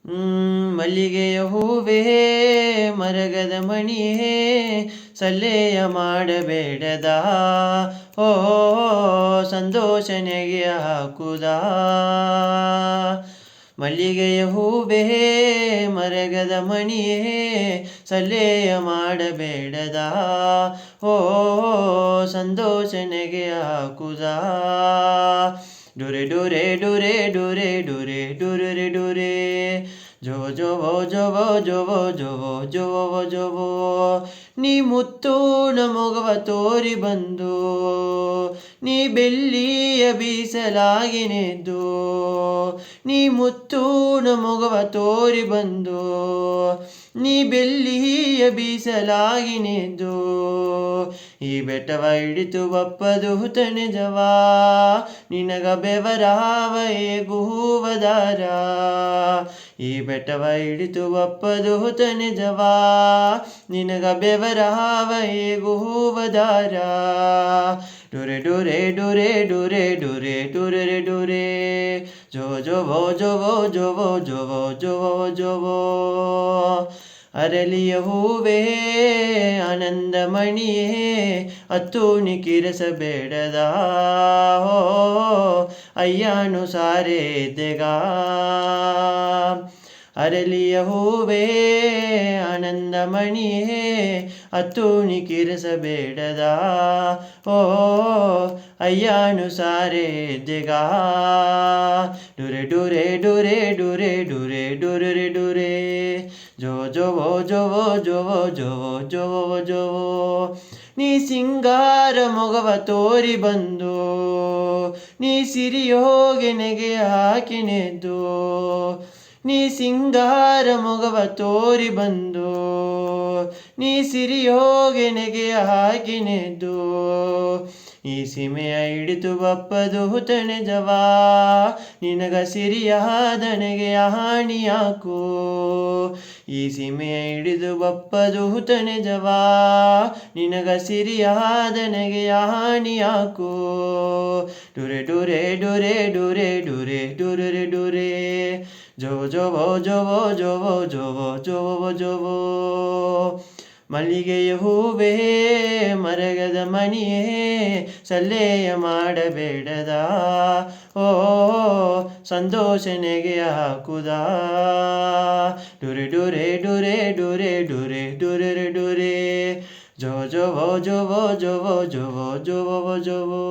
ಮಲ್ಲಿಗೆಯ ಹೂವೇ ಮರಗದ ಮಣಿಯೇ ಸಲ್ಲೆಯ ಮಾಡಬೇಡದ ಓ ಸಂತೋಷ ನೆಗೆ ಹಾಕುದ. ಮಲ್ಲಿಗೆಯ ಹೂವೇ ಮರಗದ ಮಣಿಯೇ ಸಲ್ಲೆಯ ಮಾಡಬೇಡದ ಓ ಸಂತೋಷ ನೆಗೆ ಹಾಕುದ. ಡೊರೆ ಡೊರೆ ಡೊರೆ ಡೊರೆ ಡೊರೆ ಡೊರೆ ಡೊರೆ ಜೋವೋ ಜೋವೋ ಜೋವೋ ಜೋವೋ ಜೋವೋ ಜೋವೋ ಜೋವೋ. ನೀ ಮುತ್ತೂನ ಮೊಗವ ತೋರಿ ಬಂದು ನೀ ಬೆಳ್ಳಿಯ ಬೀಸಲಾಗಿ ನೆದ್ದು. ನೀ ಮುತ್ತೂನ ಮೊಗವ ತೋರಿ ಬಂದು ನೀ ಬೆಳ್ಳಿಯ ಬೀಸಲಾಗಿ ನೆದ್ದು. ಈ ಬೆಟ್ಟವ ಹಿಡಿತು ಬಪ್ಪದು ನಿಜವಾ ನಿನಗ ಬೆವರಾವ ಏಗುವುದಾರ. ಈ ಬೆಟ್ಟವ ಹಿಡಿತು ಬಪ್ಪದು ನಿಜವಾ ನಿನಗ ಬೆವರಾವ ಏಗುವುದಾರ. ಡೊರೆ ಡೊರೆ ಡೊರೆ ಡೊರೆ ಡೊರೆ ಡೊರೆ ಡೊರೆ ಜೋ ಜೋವೋ ಜೋವೋ ಜೋವೋ ಜೋವೋ ಜೋವೋ ಜೋವೋ. ಅರಳಿಯ ಹೂವೇ ಆನಂದಮಣಿಯೇ ಅತ್ತು ನಿಕಿರಿಸಬೇಡದ ಓ ಅಯ್ಯಾನು ಸಾರೇದೆಗ. ಅರಳಿಯ ಹೂವೇ ಆನಂದಮಣಿಯೇ ಅತ್ತು ನಿಕಿರಿಸಬೇಡದ ಓ ಅಯ್ಯಾನು ಸಾರೇದೆಗ. ಡೊರೆ ಡೊರೆ ಡೊರೆ ಡೊರೆ ಡೊರೆ ಡೊರೆ ಡೊರೆ ಜೋ ಜೋವೋ ಜೋವೋ ಜೋವೋ ಜೋವೋ ಜೋವೋ ಜೋವೋ. ನೀ ಸಿಂಗಾರ ಮೊಗವ ತೋರಿ ಬಂದು ನೀ ಸಿರಿಯೋಗೆ ನೆಗೆ ಹಾಕಿ ನೆದ್ದು. ನೀ ಸಿಂಗಾರ ಮೊಗವ ತೋರಿ ಬಂದು ನೀ ಸಿರಿಯೋಗೆ ನೆಗೆ ಹಾಕಿ ನೆದ್ದು. ಈ ಸೀಮೆಯ ಹಿಡಿತು ಬಪ್ಪದು ನಿಜವಾ ನಿನಗ ಸಿರಿಯಾದ ನೆಗೆಯ ಹಾನಿಯಾಕು. ಈ ಸೀಮೆಯ ಹಿಡಿದು ಬಪ್ಪದು ನಿಜವಾ ನಿನಗ ಸಿರಿಯಾದ ನೆಗೆಯ ಹಾನಿಯಾಕು. ಡೊರೆ ಡೊರೆ ಡೊರೆ ಡೊರೆ ಡೊರೆ ಡೊರೆ ಡೊರೆ ಜೋ ಜೋವೋ ಜೋವೋ ಜೋವೋ ಜೋವೋ ಜೋವೋ ಜೋವೋ. ಮಲ್ಲಿಗೆಯ ಹೂವೇ ಮರಗದ ಮಣಿಯೇ ಸಲ್ಲೆಯ ಮಾಡಬೇಡದ ಓ ಸಂತೋಷ ನೆಗೆ ಹಾಕುದ. ಡೊರೆ ಡೊರೆ ಡೊರೆ ಡೊರೆ ಡೊರೆ ಡೊರೆ ಡೊರೆ ಜೋ ಜೋವೋ ಜೋವೋ ಜೋವೋ ಜೋವೋ ಜೋವೋ ಜೋವೋ.